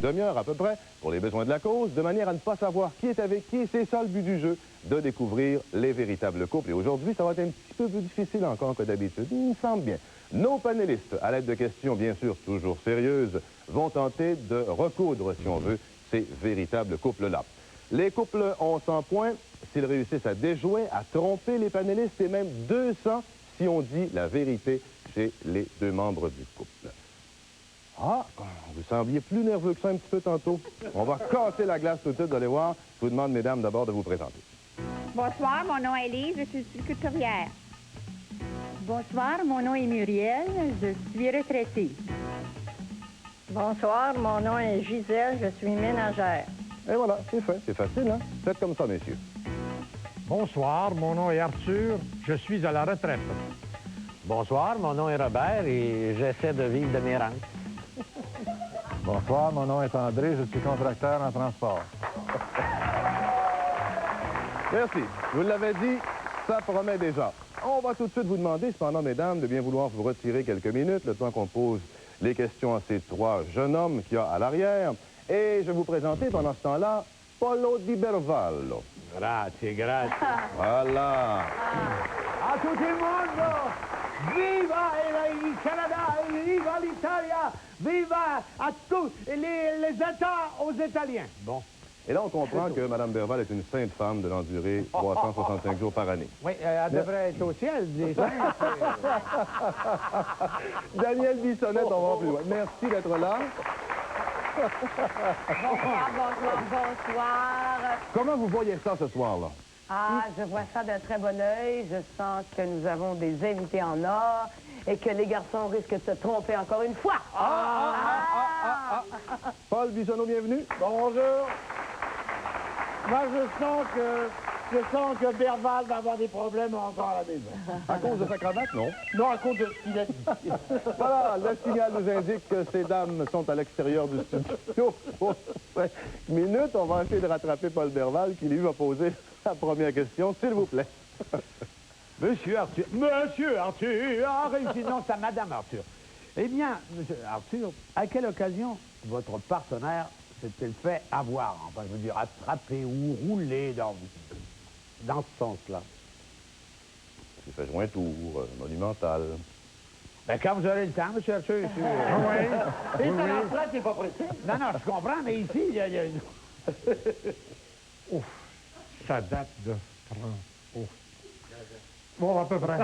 demi-heure à peu près, pour les besoins de la cause, de manière à ne pas savoir qui est avec qui. C'est ça le but du jeu, de découvrir les véritables couples. Et aujourd'hui, ça va être un petit peu plus difficile encore que d'habitude, il me semble bien. Nos panélistes, à l'aide de questions bien sûr toujours sérieuses, vont tenter de recoudre, si on veut, ces véritables couples-là. Les couples ont 100 points s'ils réussissent à déjouer, à tromper les panélistes, et même 200 si on dit la vérité chez les deux membres du couple. Ah, vous sembliez plus nerveux que ça un petit peu tantôt. On va casser la glace tout de suite, vous allez voir. Je vous demande, mesdames, d'abord de vous présenter. Bonsoir, mon nom est Lise, je suis couturière. Bonsoir, mon nom est Muriel, je suis retraitée. Bonsoir, mon nom est Gisèle, je suis ménagère. Et voilà, c'est fait. C'est facile, hein? Faites comme ça, messieurs. Bonsoir, mon nom est Arthur, je suis à la retraite. Bonsoir, mon nom est Robert et j'essaie de vivre de mes rentes. Bonsoir, mon nom est André, je suis contracteur en transport. Merci. Je vous l'avais dit, ça promet déjà. On va tout de suite vous demander, cependant, mesdames, de bien vouloir vous retirer quelques minutes, le temps qu'on pose les questions à ces trois jeunes hommes qu'il y a à l'arrière. Et je vais vous présenter pendant ce temps-là Polo Di Bervallo. Grazie, grazie. Voilà. A tutto il mondo! Viva il Canada! Viva l'Italia! Viva à tous les États aux Italiens! Bon. Et là, on comprend que Mme Berval est une sainte femme de l'endurer 365 jours par année. Oui, elle devrait être au ciel, des saints. Daniel Bissonnette, on va plus loin. Merci d'être là. Bonsoir, bonsoir, bonsoir. Comment vous voyez ça ce soir-là? Ah, je vois ça d'un très bon œil. Je sens que nous avons des invités en or et que les garçons risquent de se tromper encore une fois. Paul Bissonnot, bienvenue. Bonjour. Moi, je sens que Berval va avoir des problèmes encore à la maison. À cause de sa cravate, non? Non, à cause de ce qu'il a dit. Voilà, le signal nous indique que ces dames sont à l'extérieur du studio. Pour 5 minutes, on va essayer de rattraper Paul Berval qui, lui, va poser la première question, s'il vous plaît. Monsieur Arthur, non, c'est à Madame Arthur. Eh bien, Monsieur Arthur, à quelle occasion votre partenaire s'est-il fait avoir, enfin, je veux dire, attraper ou rouler dans ce sens-là? Il fait jouer un tour monumental. Ben, quand vous aurez le temps, Monsieur Arthur, ici. Oui. Et ça l'emploi, c'est pas pressé. Non, non, je comprends, mais ici, il y a une... Ouf, ça date de 30. Ouf. Bon, à peu près.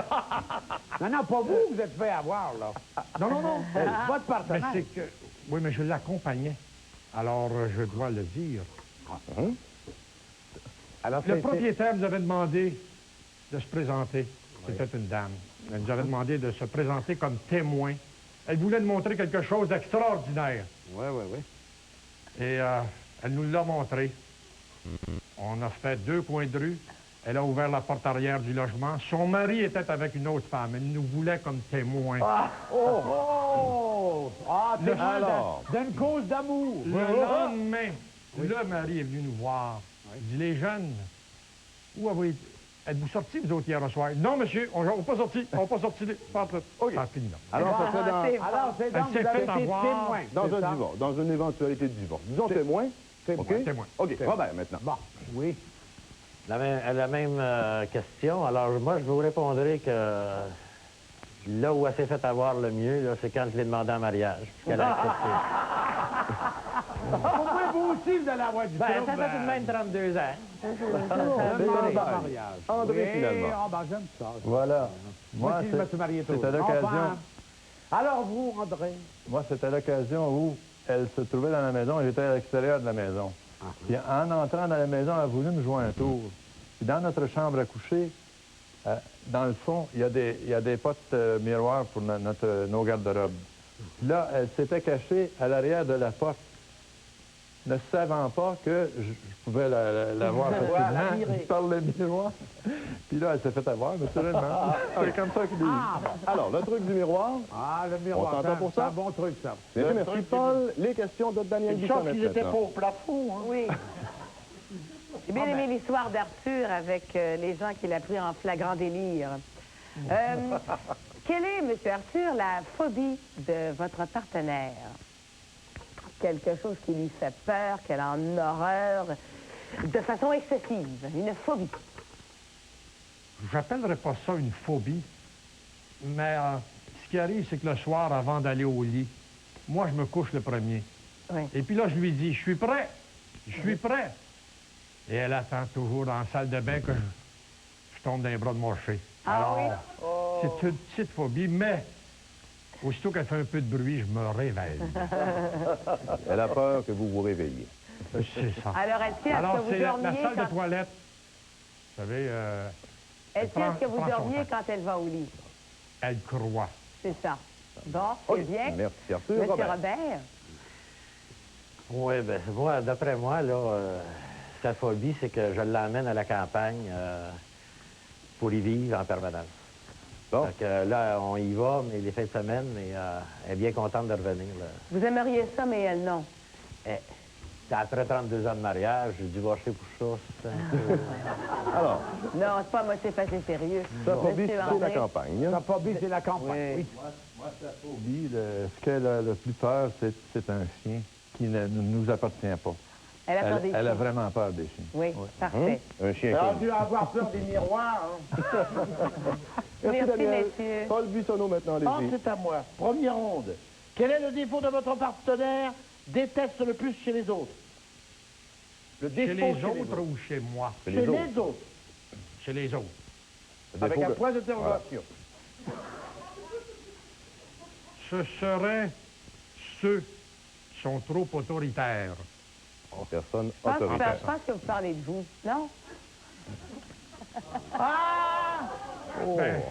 Non, pas vous, vous êtes fait avoir, là. Non. Votre Mais partenaire. c'est que... Oui, mais je l'accompagnais. Alors, je dois le dire. Alors, Le propriétaire nous avait demandé de se présenter. C'était une dame. Elle nous avait demandé de se présenter comme témoin. Elle voulait nous montrer quelque chose d'extraordinaire. Oui. Et elle nous l'a montré. On a fait 2 coins de rue. Elle a ouvert la porte arrière du logement. Son mari était avec une autre femme. Elle nous voulait comme témoin. Alors, d'une cause d'amour. Le lendemain, le mari est venu nous voir. Il dit, les jeunes, où avez-vous... Êtes-vous sortis, vous autres, hier au soir? Non, monsieur, on n'est pas sortis. On n'est pas sortis. OK. Ça finit là. Alors, ça fait dans... Alors, c'est donc, Elle s'est vous avez fait été avoir témoin. Dans c'est un ça? divorce, dans une éventualité de divorce. Disons témoin. OK? Témoin. OK, Robert, maintenant. Bon, oui. La même question. Alors, moi, je vous répondrai que là où elle s'est fait avoir le mieux, là, c'est quand je l'ai demandé en mariage. Qu'elle a accepté. Pourquoi vous aussi, vous allez avoir du Ben, trouble? ça fait tout de même 32 ans. André. mariage. André, Oui, finalement. Ah, ben, j'aime ça. Voilà. Moi, si je me suis marié tôt. c'est à l'occasion... Enfin, alors, vous, André? Moi, c'est à l'occasion où elle se trouvait dans la maison et j'étais à l'extérieur de la maison. Puis en entrant dans la maison, elle a voulu me jouer un tour. Puis dans notre chambre à coucher, dans le fond, il y a des potes miroirs pour nos garde-robes. Puis là, elle s'était cachée à l'arrière de la porte, ne savant pas que je pouvais la voir facilement par le miroir. Puis là, elle s'est fait avoir, naturellement. C'est comme ça qu'il est. Alors, le truc du miroir. Ah, le miroir, On s'entend pour c'est ça? un bon truc, ça. Bien sûr, merci, Paul. Les questions de Daniel Une chance Bissonnette. qu'ils étaient maintenant. pas au plafond, hein? Oui. J'ai bien aimé l'histoire d'Arthur avec les gens qu'il a pris en flagrant délire. Quelle est, M. Arthur, la phobie de votre partenaire? quelque chose qui lui fait peur, qu'elle a en horreur, de façon excessive, une phobie. J'appellerais pas ça une phobie, mais ce qui arrive, c'est que le soir, avant d'aller au lit, moi, je me couche le premier. Oui. Et puis là, je lui dis, je suis prêt, je suis prêt. Et elle attend toujours dans la salle de bain que je tombe dans les bras de mon chat. Ah oui? C'est une petite phobie, mais aussitôt qu'elle fait un peu de bruit, je me réveille. Elle a peur que vous vous réveilliez. C'est ça. Alors, est-ce Alors, que vous c'est la dormiez salle de quand... toilette. Vous savez, Est-ce que vous prend son dormiez temps. quand elle va au lit? Elle croit. C'est ça. Bon, OK. c'est bien. Merci, Arthur. Monsieur Robert. Robert? Oui, bien, moi, d'après moi, là, sa phobie, c'est que je l'emmène à la campagne pour y vivre en permanence. Bon. Fait que là, on y va, mais les fins de semaine, mais elle est bien contente de revenir. Là. Vous aimeriez ça, mais elle, non. Après 32 ans de mariage, j'ai divorcé pour ça. C'est un peu... Alors, Non, c'est pas moi, c'est pas assez sérieux. sa phobie, Monsieur c'est la André? campagne. La phobie, c'est la campagne. Oui. Moi, sa phobie, ce qu'elle a le plus peur, c'est un chien qui ne nous appartient pas. Elle a peur des Elle a chiens. vraiment peur des chiens. Oui, parfait. Un chien Elle a connu. dû avoir peur des miroirs. Hein. Merci, Daniel. messieurs. Paul Buissonneau, maintenant, Ah, allez-y. c'est à moi. Première ronde. Quel est le défaut de votre partenaire déteste le plus chez les autres? Le Chez défaut les autres ou chez moi? Chez Chez les autres. les autres. Chez les autres. Le Avec défaut un que- point d'interrogation. Ce seraient ceux qui sont trop autoritaires. Personne Je pense, autoritaire. je pense que vous parlez de vous, non? Ah! Ben,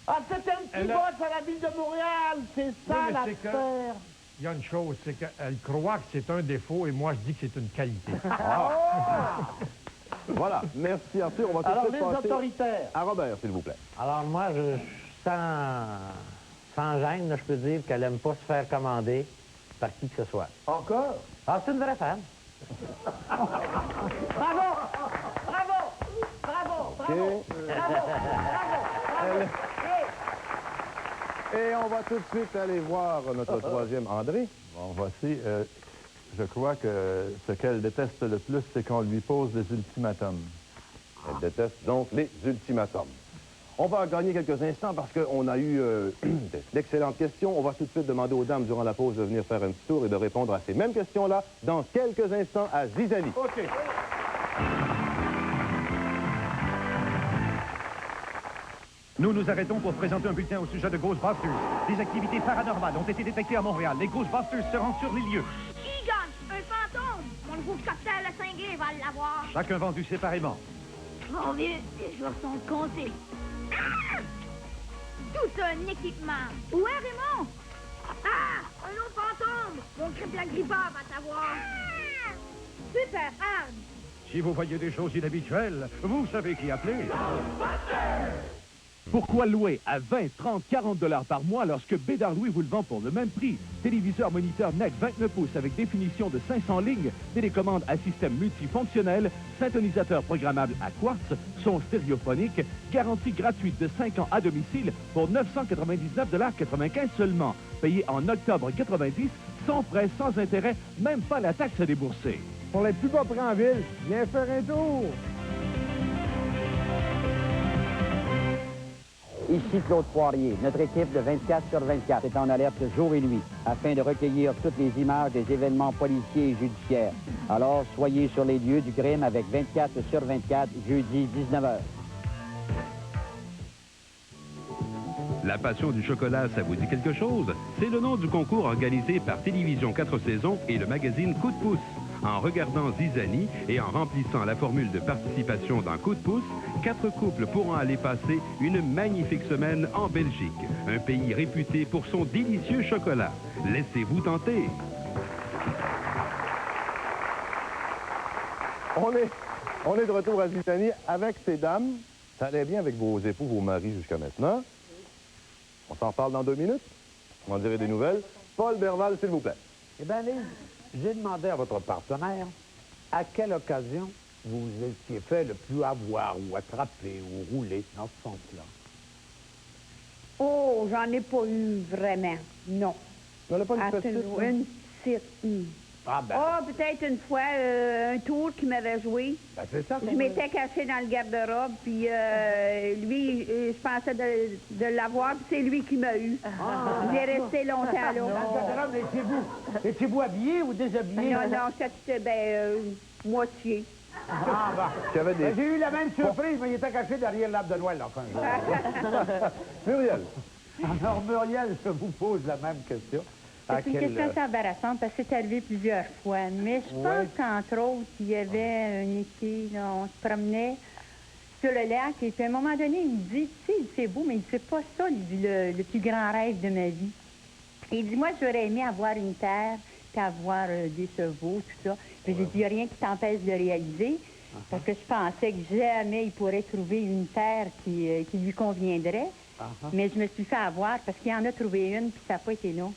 Ah, c'est un petit Elle a- vote à la ville de Montréal. C'est ça, Oui, mais c'est que- l'affaire. il y a une chose, c'est qu'elle croit que c'est un défaut et moi, je dis que c'est une qualité. Voilà. Merci, Arthur. On va tout Alors, de les suite passer autoritaires. à Robert, s'il vous plaît. Alors moi, sans gêne, là, je peux dire qu'elle aime pas se faire commander par qui que ce soit. Encore? Ah, c'est une vraie femme. Bravo! Bravo! Bravo! Bravo! OK. Bravo! Bravo! Et on va tout de suite aller voir notre troisième André. Bon, voici, je crois que ce qu'elle déteste le plus, c'est qu'on lui pose des ultimatums. Elle déteste donc les ultimatums. On va gagner quelques instants parce qu'on a eu d'excellentes questions. On va tout de suite demander aux dames durant la pause de venir faire un petit tour et de répondre à ces mêmes questions-là dans quelques instants à Zizanie. OK. Nous nous arrêtons pour présenter un bulletin au sujet de Ghostbusters. Des activités paranormales ont été détectées à Montréal. Les Ghostbusters se rendent sur les lieux. Qui gagne? Un fantôme! Mon groupe cocktail à cinglé va l'avoir. Chacun vendu séparément. Mon vieux, les jours sont comptés. Ah! Tout un équipement. Où est Raymond? Ah! Un autre fantôme! Mon crêpe la grippa va t'avoir. Ah! Super hard! Si vous voyez des choses inhabituelles, vous savez qui appeler. Pourquoi louer à 20, 30, 40 $ par mois lorsque Bédard Louis vous le vend pour le même prix? Téléviseur moniteur NEC 29 pouces avec définition de 500 lignes, télécommande à système multifonctionnel, syntonisateur programmable à quartz, son stéréophonique, garantie gratuite de 5 ans à domicile pour 999,95 $ seulement. Payé en octobre 90, sans frais, sans intérêt, même pas la taxe à débourser. Pour les plus bas prix en ville, viens faire un tour. Ici Claude Poirier. Notre équipe de 24/24 est en alerte jour et nuit afin de recueillir toutes les images des événements policiers et judiciaires. Alors, soyez sur les lieux du crime avec 24/24, jeudi 19h. La passion du chocolat, ça vous dit quelque chose? C'est le nom du concours organisé par Télévision 4 saisons et le magazine Coup de pouce. En regardant Zizanie et en remplissant la formule de participation dans Coup de pouce, 4 couples pourront aller passer une magnifique semaine en Belgique, un pays réputé pour son délicieux chocolat. Laissez-vous tenter. On est de retour à Zizanie avec ces dames. Ça allait bien avec vos époux, vos maris jusqu'à maintenant. On s'en reparle dans 2 minutes. On en dirait des nouvelles. Paul Berval, s'il vous plaît. Eh bien, Lise, j'ai demandé à votre partenaire à quelle occasion vous vous étiez fait le plus avoir ou attraper ou rouler dans ce sens-là. Oh, j'en ai pas eu vraiment. Non. On n'a pas une Ah, petite, c'est là? une petite. Ah, ben, Oh, peut-être une fois, un tour qu'il m'avait joué. ben, c'est ça. Je m'étais cachée dans le garde-robe, puis lui, je pensais de l'avoir, puis c'est lui qui m'a eu. J'ai resté longtemps là. Dans le garde-robe, étiez-vous habillé ou déshabillé? Non, non, c'était, moitié. Ah, ben. Il y avait des... Ben, j'ai eu la même surprise, mais il était caché derrière l'arbre de Noël, enfin. Muriel. Alors, Muriel, je vous pose la même question. C'est une question assez embarrassante parce que c'est arrivé plusieurs fois. Mais je pense qu'entre autres, il y avait un été, là, on se promenait sur le lac et puis à un moment donné, il me dit, tu sais, c'est beau, mais c'est pas ça le plus grand rêve de ma vie. Et il dit, moi, j'aurais aimé avoir une terre, puis avoir des chevaux, tout ça. Puis j'ai dit, il n'y a rien qui t'empêche de réaliser. Parce que je pensais que jamais il pourrait trouver une terre qui lui conviendrait. Mais je me suis fait avoir parce qu'il en a trouvé une, puis ça n'a pas été long.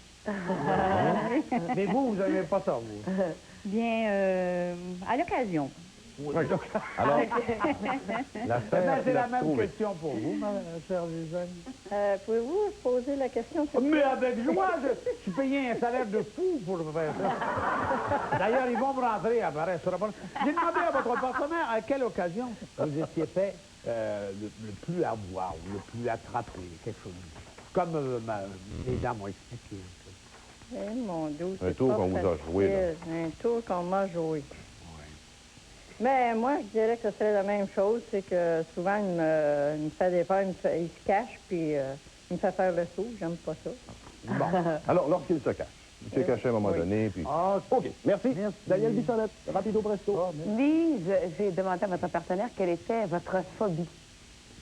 Mais vous n'avez pas ça, vous? Bien, à l'occasion. Alors, la terre, C'est la même question pour vous, ma chère Gisèle. Pouvez-vous poser la question? Mais avec joie, je suis payé un salaire de fou pour faire ça. D'ailleurs, ils vont me rentrer après. J'ai demandé à votre partenaire à quelle occasion vous étiez fait le plus avoir, le plus attrapé, quelque chose. Comme les dames ont expliqué. Eh, mon Dieu, un tour qu'on vous a joué, là. Un tour qu'on m'a joué. Mais moi, je dirais que ce serait la même chose, c'est que souvent, il me fait des peurs, il se cache, puis il me fait faire le saut. J'aime pas ça. Bon. Alors, lorsqu'il se cache. Il s'est caché à un moment donné, puis... OK, merci. Daniel Bissonnette, rapido presto. Lise, j'ai demandé à votre partenaire quelle était votre phobie.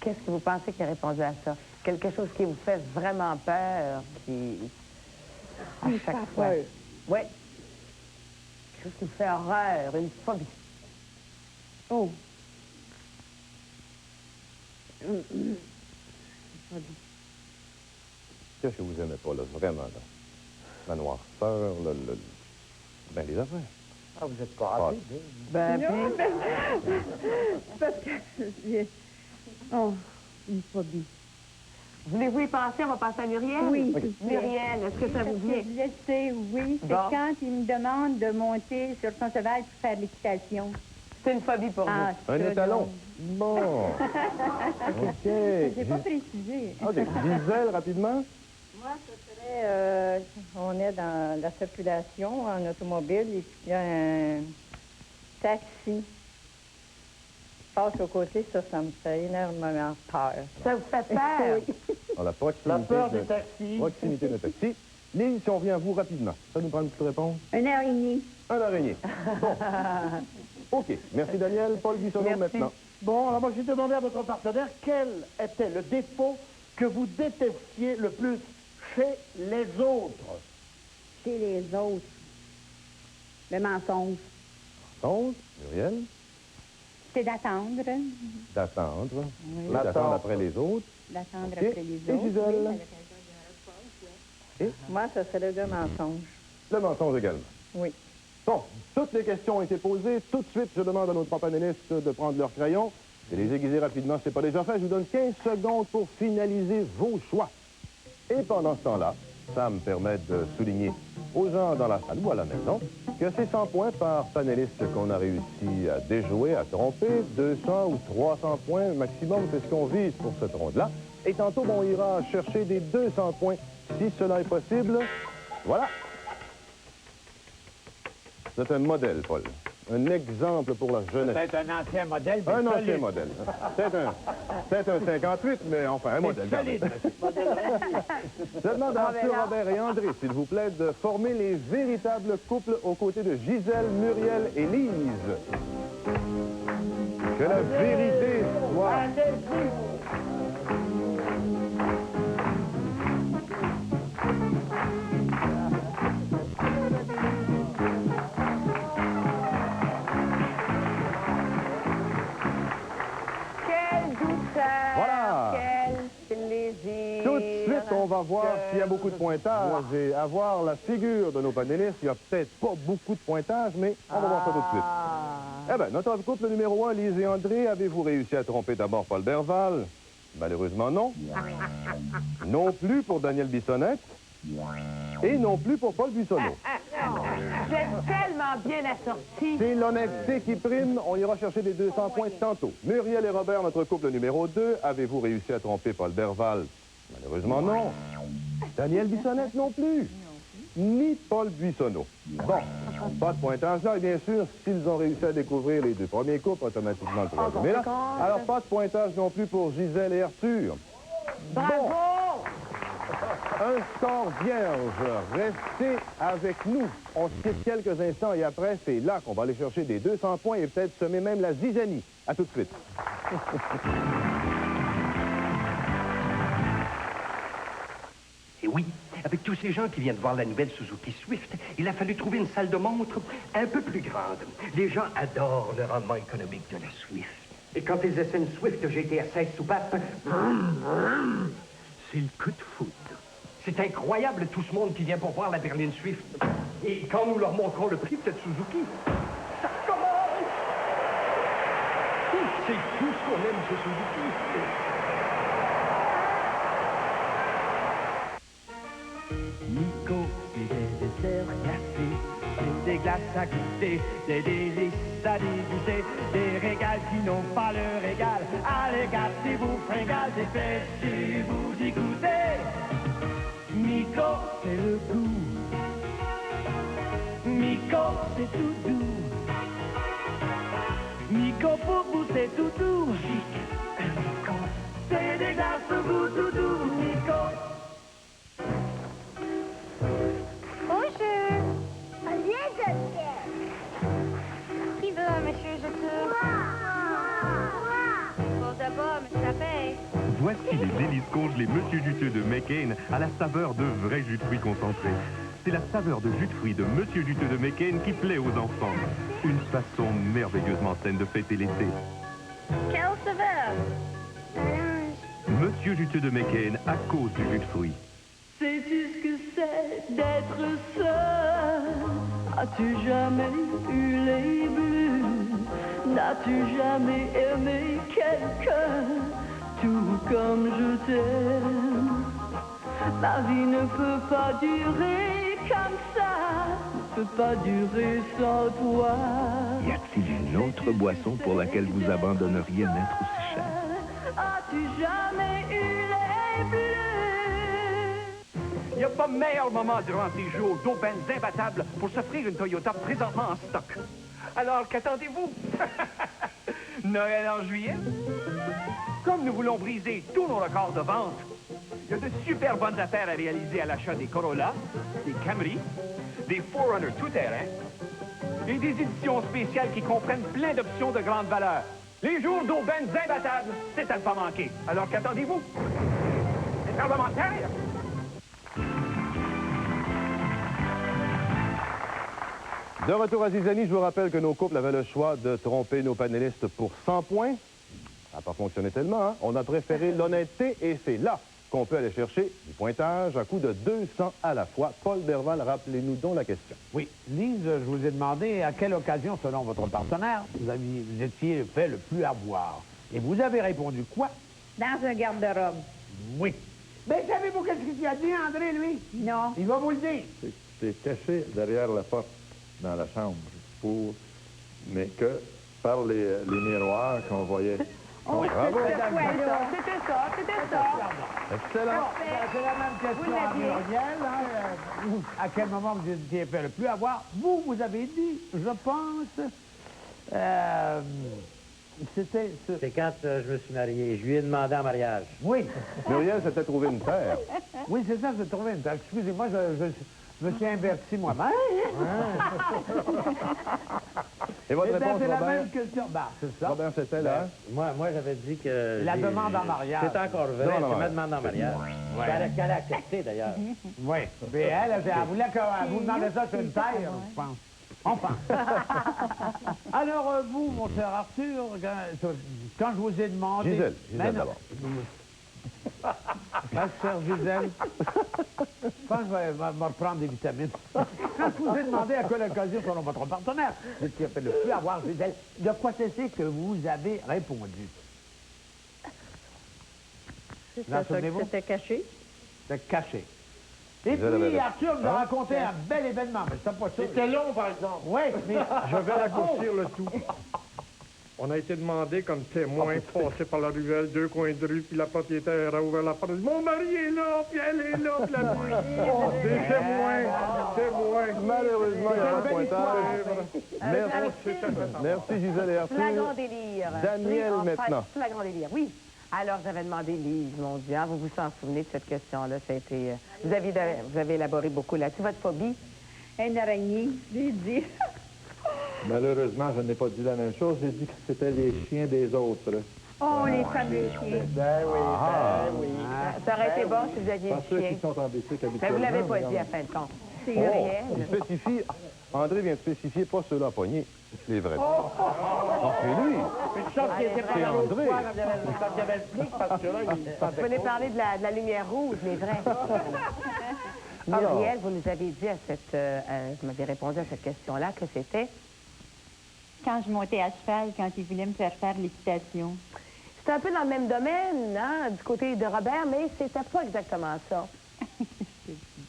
Qu'est-ce que vous pensez qu'il a répondu à ça? Quelque chose qui vous fait vraiment peur, qui... à chaque fois. Oui. Quelque chose qui vous fait horreur, une phobie. Oh. Qu'est-ce que vous aimez pas, là, vraiment, là? La noirceur, ben, les affaires. Ah, vous êtes pas rapide, hein? Ben, parce que... Oh, une phobie. Voulez-vous y penser? On va passer à Muriel? Oui. Muriel, est-ce que ça vous vient? Je sais, oui. C'est Bon. quand il me demande de monter sur son cheval pour faire l'équitation. C'est une phobie pour Ah, vous. Un ça, étalon. donc. Bon. OK. J'ai pas précisé. OK. Gisèle, rapidement. Moi, ce serait... on est dans la circulation en automobile et puis il y a un taxi. Passe aux côtés, ça me fait énormément peur. Ça vous fait peur? Oui. Dans la proximité. La peur des de- taxis. Proximité de taxi. Lise, si on vient à vous rapidement, ça nous prend une petite réponse? Un araignée. Un araignée. Bon. OK. Merci, Daniel. Paul Bissonnot, maintenant. Bon, alors moi, j'ai demandé à votre partenaire quel était le défaut que vous détestiez le plus chez les autres. Chez les autres. Le mensonge. 11, Muriel. C'est d'attendre. D'attendre. Oui. Et d'attendre après les autres. D'attendre OK. après les Et autres. Gisèle? Oui, à l'occasion Moi, ce serait le mensonge. Le mensonge également. Oui. Bon, toutes les questions ont été posées. Tout de suite, je demande à nos trois panélistes de prendre leur crayon et les aiguiser rapidement. Ce n'est pas déjà fait. Je vous donne 15 secondes pour finaliser vos choix. Et pendant ce temps-là, ça me permet de souligner aux gens dans la salle ou à la maison que c'est 100 points par panéliste qu'on a réussi à déjouer, à tromper. 200 ou 300 points maximum, c'est ce qu'on vise pour cette ronde-là. Et tantôt, on ira chercher des 200 points si cela est possible. Voilà. C'est un modèle, Paul. Un exemple pour la jeunesse. C'est un ancien modèle. Un mais ancien solide. modèle. C'est un 58, mais enfin, un modèle. Solide, monsieur. Je demande à Arthur, Robert et André, s'il vous plaît, de former les véritables couples aux côtés de Gisèle, Muriel et Lise. Que la vérité soit... Quelle douceur! Voilà. Quel plaisir! Tout de suite, on va voir s'il y a beaucoup de pointage et à voir la figure de nos panélistes. Il n'y a peut-être pas beaucoup de pointage, mais on va voir ça tout de suite. Eh bien, notre couple numéro 1, Lise et André, avez-vous réussi à tromper d'abord Paul Berval? Malheureusement, non. Non plus pour Daniel Bissonnette. Et non plus pour Paul Bissonnot. êtes tellement bien assortis. C'est l'honnêteté qui prime. On ira chercher des 200 points tantôt. Muriel et Robert, notre couple numéro 2. Avez-vous réussi à tromper Paul Berval? Malheureusement, non. Daniel Bissonnette non plus. Ni Paul Buissonneau. Bon, pas de pointage là. Et bien sûr, s'ils ont réussi à découvrir les deux premiers couples, automatiquement le troisième est là. Alors, pas de pointage non plus pour Gisèle et Arthur. Bravo! Bon. Un score vierge. Restez avec nous. On se quitte quelques instants et après, c'est là qu'on va aller chercher des 200 points et peut-être semer même la zizanie. À tout de suite. Et oui, avec tous ces gens qui viennent voir la nouvelle Suzuki Swift, il a fallu trouver une salle de montre un peu plus grande. Les gens adorent le rendement économique de la Swift. Et quand ils essaient une Swift GTR 16 soupapes, c'est le coup de foudre. C'est incroyable tout ce monde qui vient pour voir la berline Swift. Et quand nous leur montrons le prix de cette Suzuki, ça commence! C'est tout ce qu'on aime chez Suzuki. Nico, des desserts glacés, des glaces à goûter, des délices à déguster, des régals qui n'ont pas le régal. Allez, gâtez-vous, fringales, dépêchez-vous d'y goûter. Nico, c'est le goût. Nico, c'est tout doux. Nico, pour vous, c'est tout doux. Nico, c'est des glaces au goût tout doux. Nico. Bonjour. Viens, docteur. Qui veut un monsieur Jetour? Bon, d'abord, mais ça paye. Voici les délices congelés Monsieur Juteux de McCain à la saveur de vrai jus de fruits concentré. C'est la saveur de jus de fruits de Monsieur Juteux de McCain qui plaît aux enfants. Une façon merveilleusement saine de fêter l'été. Quelle saveur? Monsieur Juteux de McCain à cause du jus de fruits. Sais-tu ce que c'est d'être seul? As-tu jamais eu les blues? N'as-tu jamais aimé quelqu'un tout comme je t'aime? Ma vie ne peut pas durer comme ça, ne peut pas durer sans toi. Y a-t-il une autre boisson pour laquelle vous abandonneriez un être aussi cher? As-tu jamais eu les blues? Il n'y a pas meilleur moment durant ces jours d'aubaines imbattables pour s'offrir une Toyota présentement en stock. Alors, qu'attendez-vous? Noël en juillet? Comme nous voulons briser tous nos records de vente, il y a de super bonnes affaires à réaliser à l'achat des Corolla, des Camry, des 4Runner tout-terrain et des éditions spéciales qui comprennent plein d'options de grande valeur. Les jours d'aubaines imbattables, c'est à ne pas manquer. Alors, qu'attendez-vous? Les parlementaires? De retour à Zizanie, je vous rappelle que nos couples avaient le choix de tromper nos panélistes pour 100 points. Ça n'a pas fonctionné tellement, hein? On a préféré l'honnêteté et c'est là qu'on peut aller chercher du pointage à coût de 200 à la fois. Paul Berval, rappelez-nous donc la question. Oui. Lise, je vous ai demandé à quelle occasion, selon votre partenaire, vous étiez fait le plus avoir. Et vous avez répondu quoi? Dans un garde-robe. Oui. Mais savez-vous qu'est-ce qu'il a dit, André, lui? Non. Il va vous le dire. C'est caché derrière la porte dans la chambre, mais que par les miroirs qu'on voyait. Oh, bravo! c'était ça. Excellent! C'est la même question à Muriel. À quel moment vous étiez fait le plus avoir? Vous avez dit, je pense, c'était... C'est quand je me suis marié. Je lui ai demandé en mariage. Oui. Muriel s'était trouvé une terre. Oui, c'est ça, j'ai trouvé une terre. Excusez-moi, je me suis inverti moi-même. Et votre réponse, c'est la Robert? même question. Bah, c'est ça. Robert, c'était là? Moi, j'avais dit que... La demande en mariage. C'est encore vrai, c'est ma demande en mariage. Ouais. Qu'elle a accepté, d'ailleurs. Oui. Mais elle voulait que vous demandez ça sur une terre, je pense. Enfin. Alors, vous, mon cher Arthur, quand je vous ai demandé... Gisèle d'abord. Ma chère Gisèle, je pense que je vais me reprendre des vitamines. Quand je vous ai demandé à quelle occasion, selon votre partenaire, vous étiez fait le plus avoir, Gisèle, de quoi c'est que vous avez répondu? C'est ça, c'était caché. C'était caché. Et Gisèle puis, avait- Arthur nous a raconté un bel événement, mais c'est pas ça. C'était long, par exemple. Oui, mais... Je vais raccourcir le tout. On a été demandé comme témoin de passer par la ruelle, 2 coins de rue, puis la propriétaire a ouvert la porte. Mon mari est là, puis elle est là, puis la des témoins. Malheureusement, il n'y a pas de pointage. Merci Gisèle et Arthur. Flagrant délire. Daniel, maintenant. Flagrant délire, oui. Alors, j'avais demandé, Lise, mon Dieu, hein, vous vous en souvenez de cette question-là. Ça a été, vous avez élaboré beaucoup là-dessus. Votre phobie? Une araignée, j'ai dit. Malheureusement, je n'ai pas dit la même chose. J'ai dit que c'était les chiens des autres. Oh, les fameux chiens. Ben oui, ben oui. Ça aurait été bon si vous aviez Pas le ceux chien. qui sont en bicycle Mais habituellement. vous l'avez pas mais dit à fin de compte. C'est Oh, Muriel. il spécifie, André vient de spécifier pas ceux-là à poignée, les vrais. Oh, c'est lui. Une chance qu'il n'était pas C'est là l'autre André. fois quand il y avait le flic, parce que là, il Vous voulez parler de la lumière rouge, les vrais. Alors. Muriel, vous nous avez dit à cette... vous m'avez répondu à cette question-là que c'était... Quand je montais à cheval, quand ils voulaient me faire faire l'équitation. C'est un peu dans le même domaine, hein, du côté de Robert, mais c'était pas exactement ça.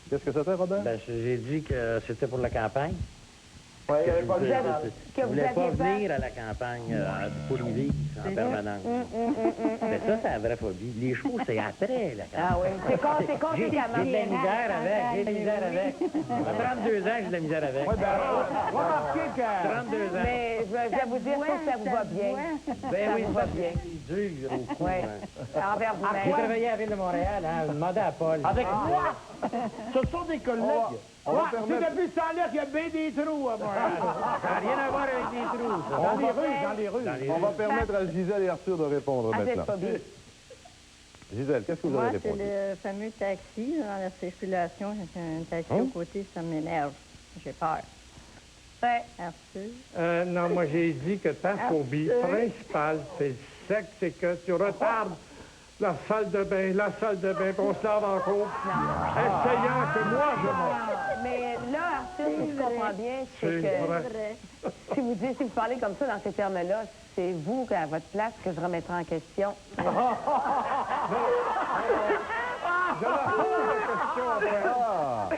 Qu'est-ce que c'était, Robert? Ben, j'ai dit que c'était pour la campagne. Oui, il n'y avait pas de Vous avez- chance. que Je vous voulais pas aviez peur. venir à la campagne pour y vivre en permanence. Mais ça, c'est la vraie phobie. Les chevaux, c'est après la campagne. Ah oui, c'est conséquemment. J'ai de la misère avec, j'ai de la misère avec. À 32 ans, j'ai de la misère avec. Oui, ben, remarquez que... 32 ans. Mais je vais vous dire que ça vous va bien. Ben ça oui, vous va ça bien. c'est dur au cou. Oui. hein. Envers J'ai vous-même. travaillé à la Ville de Montréal, hein, demandez à Paul. Avec moi? Ce sont des collègues. On va Ouais, c'est permettre- depuis ce temps-là qu'il y a bien des trous à Montréal. Ça n'a rien à voir avec des trous, ça. Dans les rues, dans les rues. Dans les On va rues. permettre à Gisèle et Arthur de répondre À cette maintenant. phobie. Gisèle, qu'est-ce que vous Moi, avez c'est répondu? le fameux taxi dans la circulation. J'ai un taxi Hein? au côté, ça m'énerve. J'ai peur. Ouais. Arthur? Non, moi, j'ai dit que ta phobie principale, c'est le sexe, c'est que tu retardes la salle de bain, puis on se lave en cours, essayant que moi, je monte. Mais là, Arthur, si je comprends bien, c'est C'est que vrai. si vous parlez comme ça dans ces termes-là, c'est vous, à votre place, que je remettrai en question. Je la pose la question après. Ah!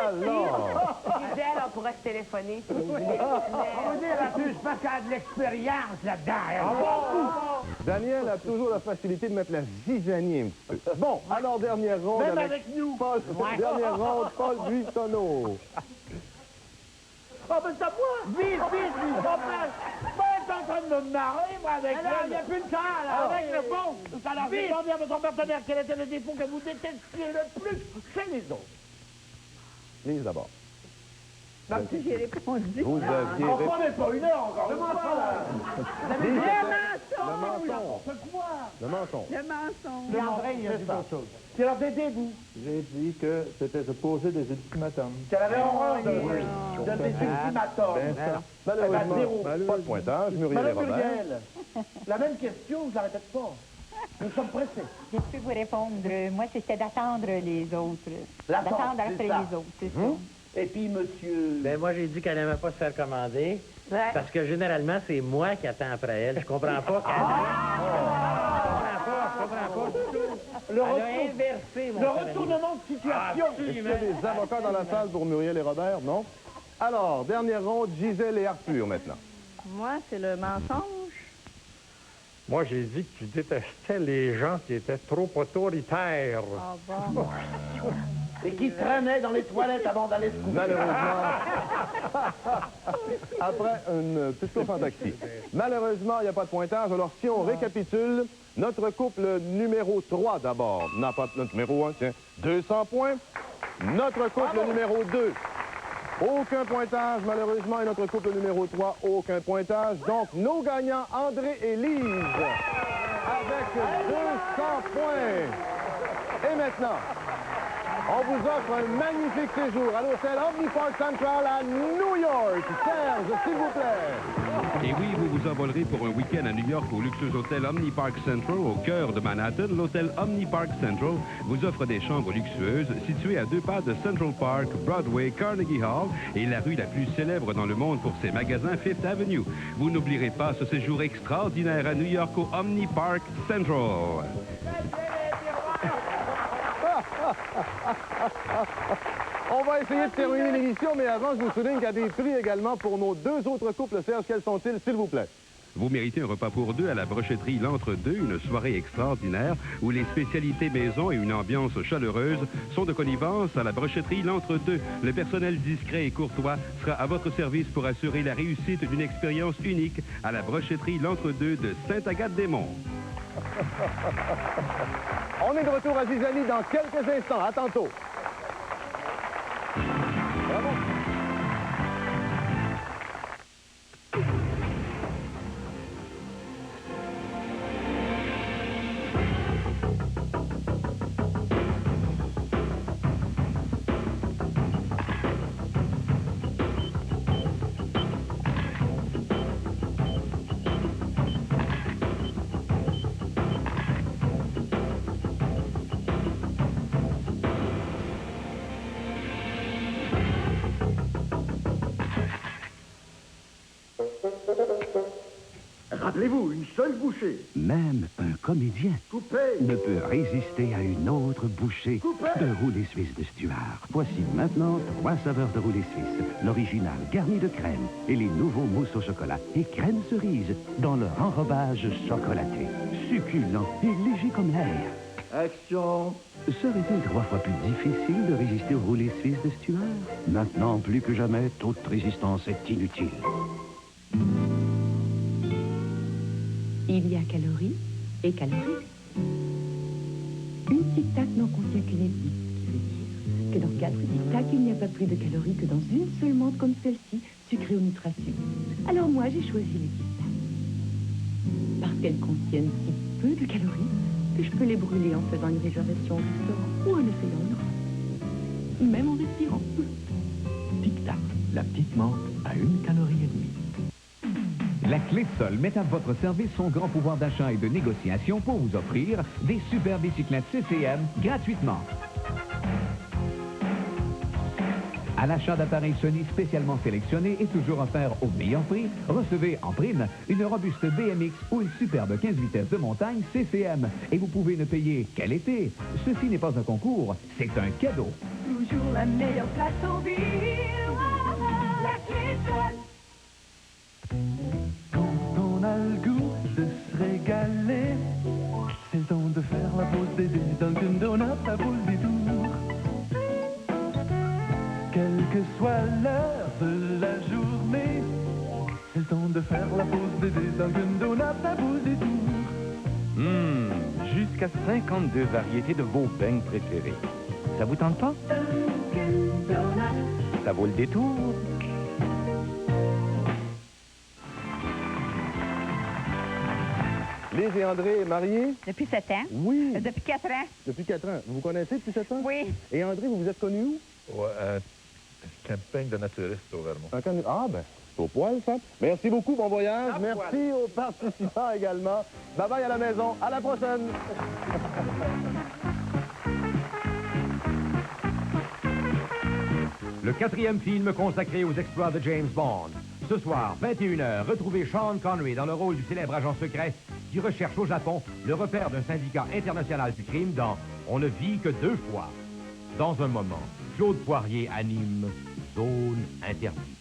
Alors! Gisèle, on pourrait se téléphoner si vous voulez. On va dire, Arthur, c'est parce qu'elle a de l'expérience là-dedans. Daniel a toujours la facilité de mettre la zizanie un petit peu. Bon, alors dernière ronde Même avec nous. Paul, dernière ronde, Paul Buissonneau. Ah, ben c'est à moi! Vite, pas mal. Ben, en train de me marrer, moi, avec Alors, il n'y a plus de temps, là. Avec le bon. Alors, demandez à votre partenaire quel était le défaut que vous détestiez le plus chez les autres. Lise d'abord. J'ai répondu. Vous aviez On répondu. n'est pas une heure encore. Le Lise, mensonge! le mensonge. Le mensonge. Le André, il a dit autre chose. C'est leur vous. J'ai dit que c'était de poser des ultimatums. Qu'elle avait horreur de des ultimatums. Ben, ça. Malheureusement, Malheureusement, zéro. pas de pointage. Muriel et Madame Robert. Muriel, la même question, vous n'arrêtez pas. Nous sommes pressés. Je peux vous répondre. Moi, c'était d'attendre les autres. L'attente, D'attendre c'est après ça. les autres, c'est Et puis, monsieur... Ben moi, j'ai dit qu'elle n'aimait pas se faire commander. Ouais. Parce que généralement, c'est moi qui attends après elle. Je comprends pas qu'elle... Je comprends pas du tout. Elle a inversé, mon Le cher ami. retournement de situation. Est-ce qu'il y a des avocats dans la salle pour Muriel et Robert? Non? Alors, dernière ronde, Gisèle et Arthur maintenant. Moi, c'est le mensonge. Moi, j'ai dit que tu détestais les gens qui étaient trop autoritaires. Ah bon? Et qui traînait dans les toilettes avant d'aller se coucher. Malheureusement, après une petite course en taxi. Malheureusement, il n'y a pas de pointage. Alors, si on récapitule, notre couple numéro 3 d'abord n'a pas notre numéro 1, tiens, 200 points. Notre couple numéro 2, aucun pointage, malheureusement. Et notre couple numéro 3, aucun pointage. Donc, nos gagnants, André et Lise, avec 200 points. Et maintenant, on vous offre un magnifique séjour à l'hôtel Omni Park Central à New York. Serge, s'il vous plaît. Et oui, vous vous envolerez pour un week-end à New York au luxueux hôtel Omni Park Central au cœur de Manhattan. L'hôtel Omni Park Central vous offre des chambres luxueuses situées à 2 pas de Central Park, Broadway, Carnegie Hall et la rue la plus célèbre dans le monde pour ses magasins, Fifth Avenue. Vous n'oublierez pas ce séjour extraordinaire à New York au Omni Park Central. On va essayer de terminer l'émission, mais avant, je vous souligne qu'il y a des prix également pour nos deux autres couples. Serge, quels sont-ils, s'il vous plaît? Vous méritez un repas pour deux à la brochetterie L'Entre-deux, une soirée extraordinaire où les spécialités maison et une ambiance chaleureuse sont de connivence à la brochetterie L'Entre-deux. Le personnel discret et courtois sera à votre service pour assurer la réussite d'une expérience unique à la brochetterie L'Entre-deux de Sainte-Agathe-des-Monts. On est de retour à Zizanie dans quelques instants. À tantôt. Bravo. Rappelez-vous, une seule bouchée. Même un comédien ne peut résister à une autre bouchée de roulé suisse de Stuart. Voici maintenant 3 saveurs de roulé suisse. L'original garni de crème et les nouveaux mousses au chocolat et crème cerise dans leur enrobage chocolaté. Succulent et léger comme l'air. Action. Serait-il 3 fois plus difficile de résister au roulé suisse de Stuart? Maintenant, plus que jamais, toute résistance est inutile. Il y a calories et calories. Une tic-tac n'en contient qu'une et demie, ce qui veut dire que dans 4 tic-tac, il n'y a pas plus de calories que dans une seule menthe comme celle-ci, sucrée au nutraceux. Alors moi, j'ai choisi les tic-tac. Parce qu'elles contiennent si peu de calories que je peux les brûler en faisant une réservation au restaurant ou en essayant une autre. Même en respirant. Tic-tac, la petite menthe à 1 calorie et demie. La Clé de Sol met à votre service son grand pouvoir d'achat et de négociation pour vous offrir des super bicyclettes CCM gratuitement. À l'achat d'appareils Sony spécialement sélectionnés et toujours offerts au meilleur prix, recevez en prime une robuste BMX ou une superbe 15 vitesses de montagne CCM. Et vous pouvez ne payer qu'à l'été. Ceci n'est pas un concours, c'est un cadeau. Toujours la meilleure place en ville. La Clé de Sol. On a le goût de se régaler. C'est le temps de faire la pause Dédé Dunkin' Donut, la pause des tours. Quelle que soit l'heure de la journée, c'est le temps de faire la pause Dédé Dunkin' Donut, la pause des tours. Jusqu'à 52 variétés de vos beignes préférés. Ça vous tente pas? Ça vaut le détour. Lise et André, mariés? Depuis 7 ans. Oui. Depuis 4 ans. Depuis 4 ans. Vous vous connaissez depuis 7 ans? Oui. Et André, vous vous êtes connus où? Camping de naturistes au Vermont. Ah, ben, c'est au poil, ça. Merci beaucoup, bon voyage. Merci aux participants également. Bye-bye à la maison. À la prochaine. Le 4e film consacré aux exploits de James Bond. Ce soir, 21h, retrouvez Sean Connery dans le rôle du célèbre agent secret qui recherche au Japon le repère d'un syndicat international du crime dans On ne vit que 2 fois. Dans un moment, Claude Poirier anime Zone interdite.